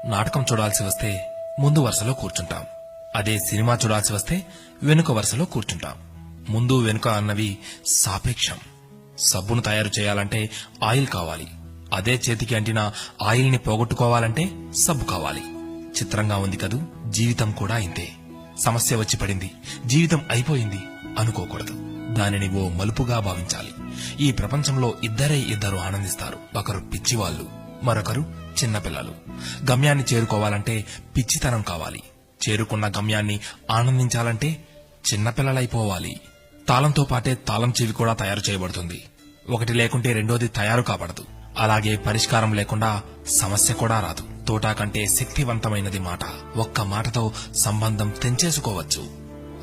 నాటకం చూడాల్సి వస్తే ముందు వరుసలో కూర్చుంటాం. అదే సినిమా చూడాల్సి వస్తే వెనుక వరుసలో కూర్చుంటాం. ముందు వెనుక అన్నవి సాపేక్షం. సబ్బును తయారు చేయాలంటే ఆయిల్ కావాలి. అదే చేతికి అంటిన ఆయిల్ ని పోగొట్టుకోవాలంటే సబ్బు కావాలి. చిత్రంగా ఉంది కదూ, జీవితం కూడా ఇంతే. సమస్య వచ్చి పడింది, జీవితం అయిపోయింది అనుకోకూడదు. దానిని ఓ మలుపుగా భావించాలి. ఈ ప్రపంచంలో ఇద్దరు ఆనందిస్తారు. ఒకరు పిచ్చివాళ్లు, మరొకరు చిన్నపిల్లలు. గమ్యాన్ని చేరుకోవాలంటే పిచ్చితనం కావాలి. చేరుకున్న గమ్యాన్ని ఆనందించాలంటే చిన్నపిల్లలైపోవాలి. తాళంతో పాటే తాళం చెవి కూడా తయారు చేయబడుతుంది. ఒకటి లేకుంటే రెండోది తయారు కాబడదు. అలాగే పరిష్కారం లేకుండా సమస్య కూడా రాదు. తోటా కంటే శక్తివంతమైనది మాట. ఒక్క మాటతో సంబంధం తెంచేసుకోవచ్చు.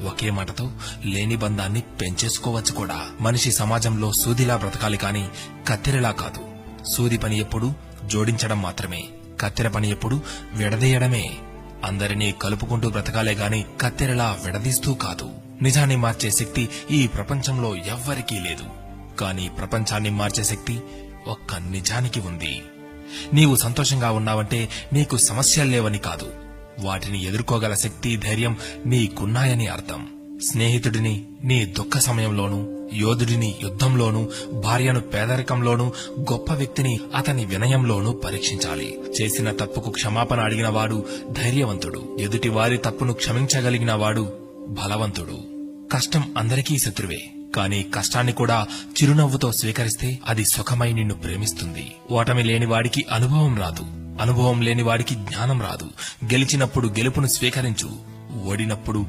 ఒకే మాటతో లేని బంధాన్ని పెంచేసుకోవచ్చు కూడా. మనిషి సమాజంలో సూదిలా బ్రతకాలి కాని కత్తెరలా కాదు. సూది పని ఎప్పుడు జోడించడం మాత్రమే, కత్తెర పని ఎప్పుడు విడదీయడమే. అందరినీ కలుపుకుంటూ బ్రతకాలే గాని కత్తెరలా విడదీస్తూ కాదు. నిజాన్ని మార్చే శక్తి ఈ ప్రపంచంలో ఎవ్వరికీ లేదు. కానీ ప్రపంచాన్ని మార్చే శక్తి ఒక్క నిజానికి ఉంది. నీవు సంతోషంగా ఉన్నావంటే నీకు సమస్యల్లేవని కాదు, వాటిని ఎదుర్కోగల శక్తి, ధైర్యం నీకున్నాయని అర్థం. స్నేహితుడిని నీ దుఃఖ సమయంలోనూ, యోధుడిని యుద్ధంలోనూ, భార్యను పేదరికంలోనూ, గొప్ప వ్యక్తిని అతని వినయంలోనూ పరీక్షించాలి. చేసిన తప్పుకు క్షమాపణ అడిగిన వాడు ధైర్యవంతుడు. ఎదుటి వారి తప్పును క్షమించగలిగిన వాడు బలవంతుడు. కష్టం అందరికీ శత్రువే, కానీ కష్టాన్ని కూడా చిరునవ్వుతో స్వీకరిస్తే అది సుఖమై నిన్ను ప్రేమిస్తుంది. ఓటమి లేని వాడికి అనుభవం రాదు, అనుభవం లేని వాడికి జ్ఞానం రాదు. గెలిచినప్పుడు గెలుపును స్వీకరించు, ఓడినప్పుడు